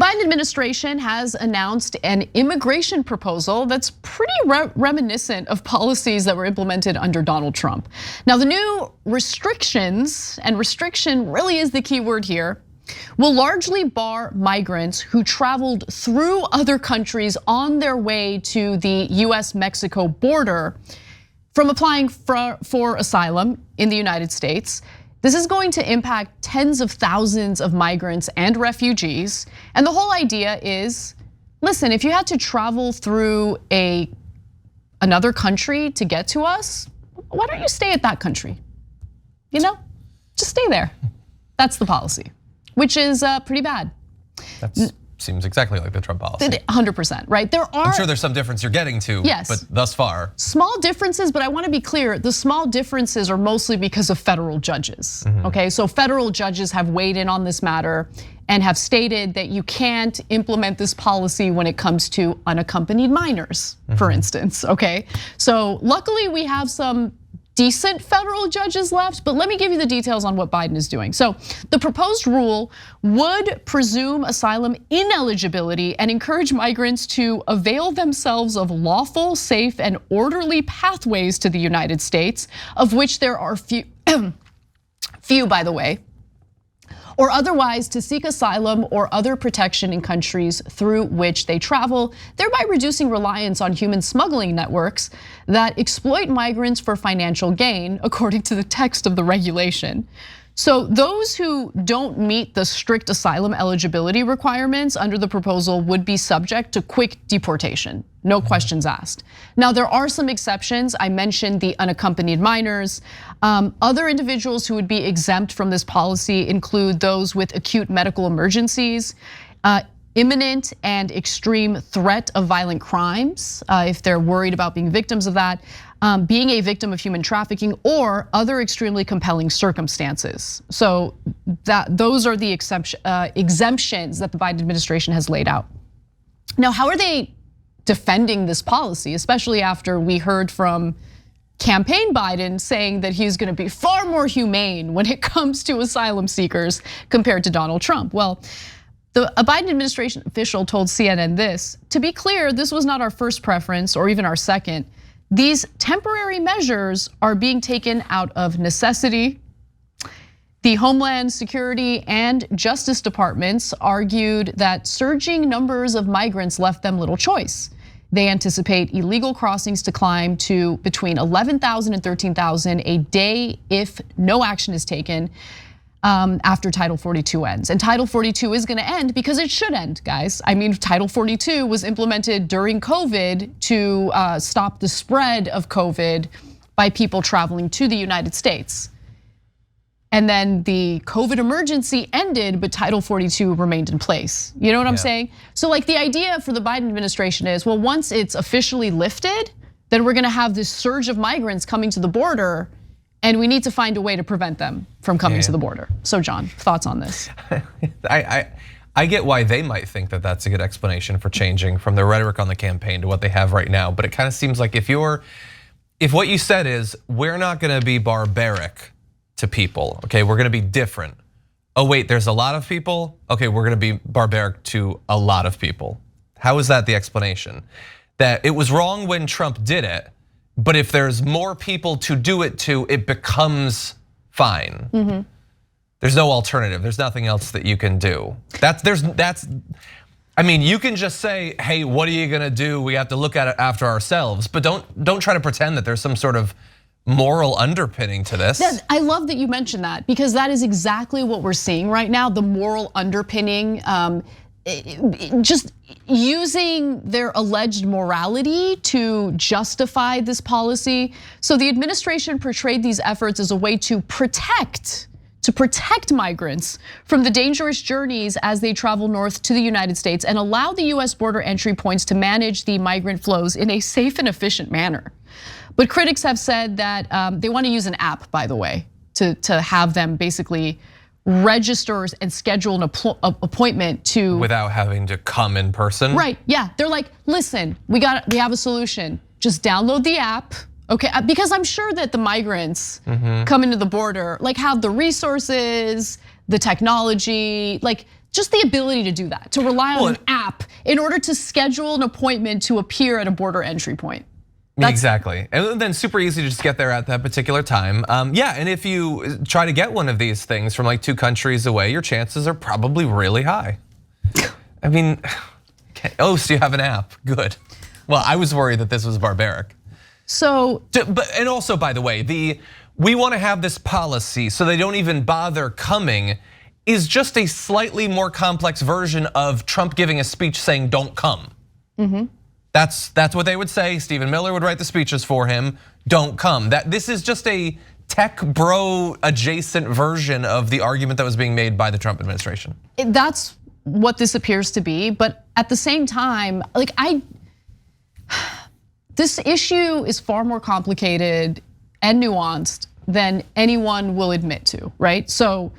Biden administration has announced an immigration proposal that's pretty reminiscent of policies that were implemented under Donald Trump. Now, the new restrictions, and restriction really is the key word here, will largely bar migrants who traveled through other countries on their way to the US-Mexico border from applying for asylum in the United States. This is going to impact tens of thousands of migrants and refugees. And the whole idea is, listen, if you had to travel through another country to get to us, why don't you stay at that country? You know, just stay there. That's the policy, which is pretty bad. That seems exactly like the Trump policy. 100%, right? I'm sure there's some difference you're getting to, yes, but thus far. Small differences, but I wanna be clear, the small differences are mostly because of federal judges, okay? So federal judges have weighed in on this matter and have stated that you can't implement this policy when it comes to unaccompanied minors, for instance, okay? So luckily we have some decent federal judges left, but let me give you the details on what Biden is doing. So the proposed rule would presume asylum ineligibility and encourage migrants to avail themselves of lawful, safe, and orderly pathways to the United States, of which there are few, by the way, or otherwise to seek asylum or other protection in countries through which they travel, thereby reducing reliance on human smuggling networks that exploit migrants for financial gain, according to the text of the regulation. So those who don't meet the strict asylum eligibility requirements under the proposal would be subject to quick deportation, no questions asked. Now there are some exceptions. I mentioned the unaccompanied minors. Other individuals who would be exempt from this policy include those with acute medical emergencies, imminent and extreme threat of violent crimes, if they're worried about being victims of that, being a victim of human trafficking, or other extremely compelling circumstances. So those are the exemptions that the Biden administration has laid out. Now, how are they defending this policy, especially after we heard from campaign Biden saying that he's gonna be far more humane when it comes to asylum seekers compared to Donald Trump? Well, a Biden administration official told CNN this: to be clear, this was not our first preference or even our second. These temporary measures are being taken out of necessity. The Homeland Security and Justice Departments argued that surging numbers of migrants left them little choice. They anticipate illegal crossings to climb to between 11,000 and 13,000 a day if no action is taken after Title 42 ends. And Title 42 is gonna end because it should end, guys. I mean, Title 42 was implemented during COVID to stop the spread of COVID by people traveling to the United States. And then the COVID emergency ended, but Title 42 remained in place. You know what I'm saying? So like the idea for the Biden administration is, well, once it's officially lifted, then we're gonna have this surge of migrants coming to the border, and we need to find a way to prevent them from coming to the border. So John, thoughts on this? I get why they might think that that's a good explanation for changing from their rhetoric on the campaign to what they have right now. But it kind of seems like if what you said is, we're not gonna be barbaric to people, okay, we're gonna be different. Oh wait, there's a lot of people? Okay, we're gonna be barbaric to a lot of people. How is that the explanation? That it was wrong when Trump did it, but if there's more people to do it to, it becomes fine. There's no alternative. There's nothing else that you can do. I mean, you can just say, hey, what are you gonna do? We have to look at it after ourselves, but don't try to pretend that there's some sort of moral underpinning to this. I love that you mentioned that, because that is exactly what we're seeing right now, the moral underpinning. Just using their alleged morality to justify this policy. So the administration portrayed these efforts as a way to protect migrants from the dangerous journeys as they travel north to the United States and allow the US border entry points to manage the migrant flows in a safe and efficient manner. But critics have said that they want to use an app, by the way, to have them basically register and schedule an appointment to, without having to come in person. Right, yeah, they're like, listen, we have a solution. Just download the app, okay? Because I'm sure that the migrants coming to the border like have the resources, the technology, like just the ability to do that, to rely on an app in order to schedule an appointment to appear at a border entry point. Exactly, and then super easy to just get there at that particular time. Yeah, and if you try to get one of these things from like 2 countries away, your chances are probably really high. I mean, oh, so you have an app, good. Well, I was worried that this was barbaric. So, and also, by the way, we want to have this policy so they don't even bother coming is just a slightly more complex version of Trump giving a speech saying don't come. That's what they would say. Stephen Miller would write the speeches for him. Don't come. This is just a tech bro adjacent version of the argument that was being made by the Trump administration. That's what this appears to be, but at the same time, this issue is far more complicated and nuanced than anyone will admit to, right? So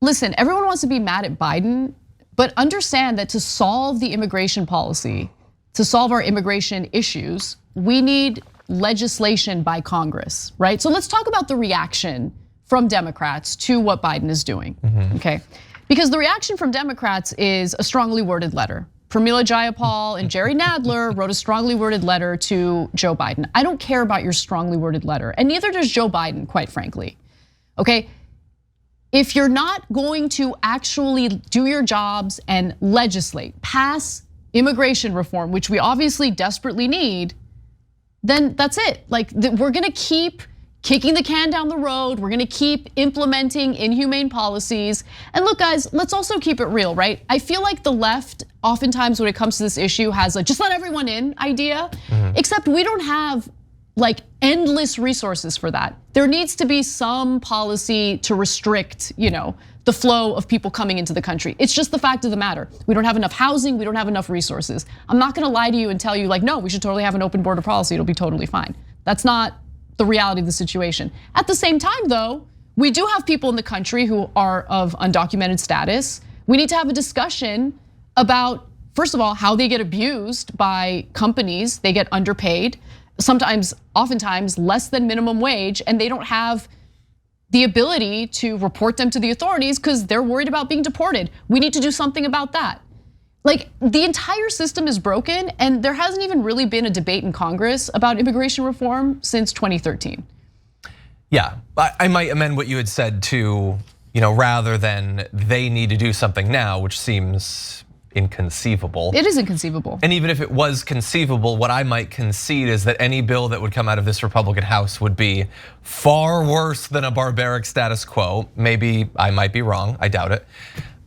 listen, everyone wants to be mad at Biden, but understand that to solve the immigration policy, to solve our immigration issues, we need legislation by Congress, right? So let's talk about the reaction from Democrats to what Biden is doing, okay? Because the reaction from Democrats is a strongly worded letter. Pramila Jayapal and Jerry Nadler wrote a strongly worded letter to Joe Biden. I don't care about your strongly worded letter, and neither does Joe Biden, quite frankly, okay? If you're not going to actually do your jobs and legislate, pass immigration reform, which we obviously desperately need, then that's it. Like, we're gonna keep kicking the can down the road. We're gonna keep implementing inhumane policies. And look, guys, let's also keep it real, right? I feel like the left, oftentimes when it comes to this issue, has a just let everyone in idea, except we don't have like endless resources for that. There needs to be some policy to restrict, the flow of people coming into the country. It's just the fact of the matter. We don't have enough housing, we don't have enough resources. I'm not gonna lie to you and tell you like, no, we should totally have an open border policy, it'll be totally fine. That's not the reality of the situation. At the same time though, we do have people in the country who are of undocumented status. We need to have a discussion about, first of all, how they get abused by companies, they get underpaid, sometimes, oftentimes less than minimum wage, and they don't have the ability to report them to the authorities because they're worried about being deported. We need to do something about that. Like, the entire system is broken, and there hasn't even really been a debate in Congress about immigration reform since 2013. Yeah, I might amend what you had said to, rather than they need to do something now, which seems inconceivable. It is inconceivable. And even if it was conceivable, what I might concede is that any bill that would come out of this Republican House would be far worse than a barbaric status quo. Maybe I might be wrong, I doubt it.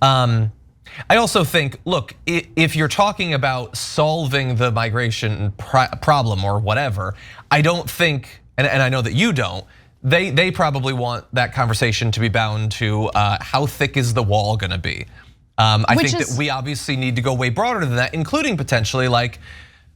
I also think, look, if you're talking about solving the migration problem or whatever, I don't think, and I know that you don't, they probably want that conversation to be bound to how thick is the wall gonna be. I think that we obviously need to go way broader than that, including potentially like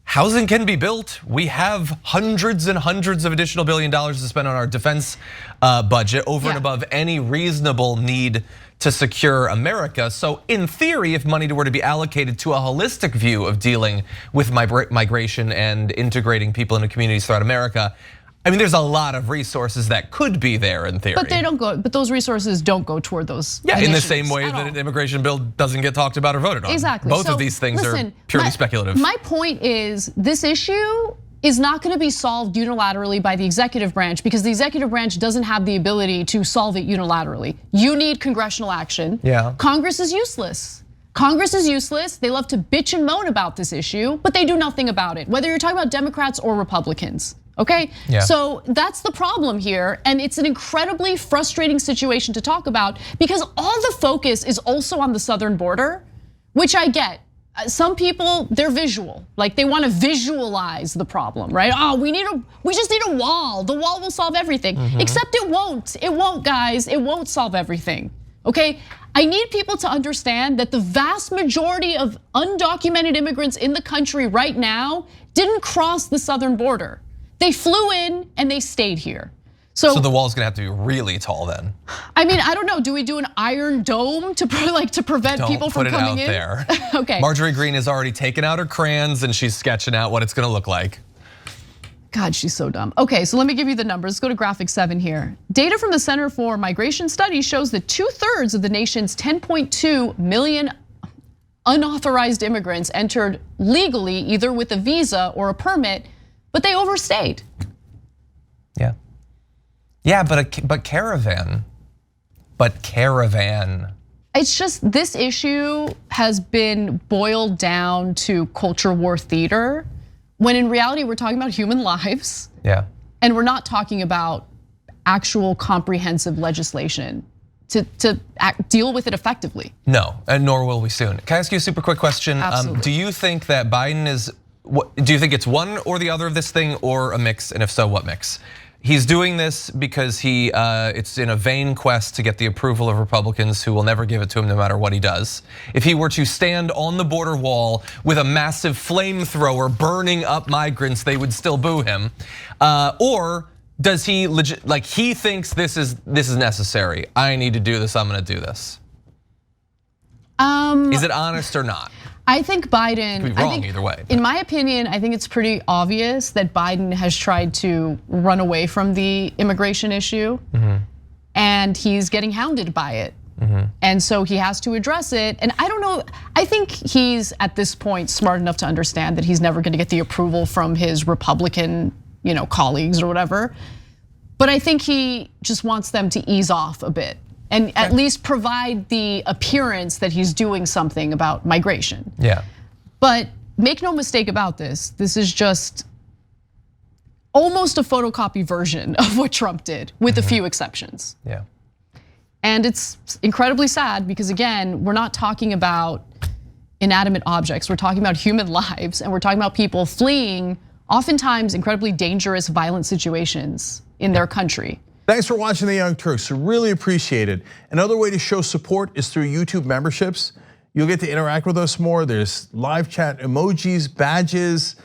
housing can be built. We have hundreds and hundreds of additional $1 billion to spend on our defense budget over and above any reasonable need to secure America. So in theory, if money were to be allocated to a holistic view of dealing with migration and integrating people into communities throughout America, I mean, there's a lot of resources that could be there in theory. But they don't go. But those resources don't go toward those. Yeah, in the same way that an immigration bill doesn't get talked about or voted on. Exactly. Both of these things are purely speculative. My point is, this issue is not going to be solved unilaterally by the executive branch because the executive branch doesn't have the ability to solve it unilaterally. You need congressional action. Yeah. Congress is useless. Congress is useless. They love to bitch and moan about this issue, but they do nothing about it, whether you're talking about Democrats or Republicans. Okay, so that's the problem here, and it's an incredibly frustrating situation to talk about because all the focus is also on the southern border, which I get. Some people, they're visual, like they want to visualize the problem, right? Oh, we just need a wall. The wall will solve everything, except it won't. It won't, guys. It won't solve everything. Okay, I need people to understand that the vast majority of undocumented immigrants in the country right now didn't cross the southern border. They flew in and they stayed here. So the wall's gonna have to be really tall then. I mean, I don't know. Do we do an iron dome to prevent people from coming in? Don't put it out there. Okay. Marjorie Greene has already taken out her crayons and she's sketching out what it's gonna look like. God, she's so dumb. Okay, so let me give you the numbers. Let's go to graphic 7 here. Data from the Center for Migration Studies shows that 2/3 of the nation's 10.2 million unauthorized immigrants entered legally, either with a visa or a permit, but they overstayed. Yeah, but caravan. It's just this issue has been boiled down to culture war theater, when in reality we're talking about human lives. Yeah. And we're not talking about actual comprehensive legislation to deal with it effectively. No, and nor will we soon. Can I ask you a super quick question? Absolutely. Do you think that Biden is, do you think it's one or the other of this thing, or a mix? And if so, what mix? He's doing this because it's in a vain quest to get the approval of Republicans who will never give it to him no matter what he does. If he were to stand on the border wall with a massive flamethrower burning up migrants, they would still boo him. Or does he he thinks this is necessary? I need to do this, I'm gonna do this. Is it honest or not? I think Biden, could be wrong either way. In my opinion, I think it's pretty obvious that Biden has tried to run away from the immigration issue, and he's getting hounded by it. And so he has to address it. And I don't know, I think he's at this point smart enough to understand that he's never gonna get the approval from his Republican colleagues or whatever. But I think he just wants them to ease off a bit and at least provide the appearance that he's doing something about migration. Yeah. But make no mistake about this. This is just almost a photocopy version of what Trump did, with a few exceptions. Yeah. And it's incredibly sad because, again, we're not talking about inanimate objects. We're talking about human lives, and we're talking about people fleeing oftentimes incredibly dangerous, violent situations in their country. Thanks for watching The Young Turks, really appreciate it. Another way to show support is through YouTube memberships. You'll get to interact with us more. There's live chat emojis, badges.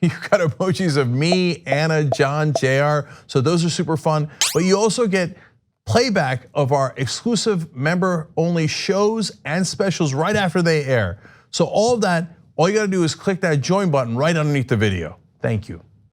You've got emojis of me, Anna, John, JR, so those are super fun. But you also get playback of our exclusive member-only shows and specials right after they air. So all of that, all you gotta do is click that join button right underneath the video. Thank you.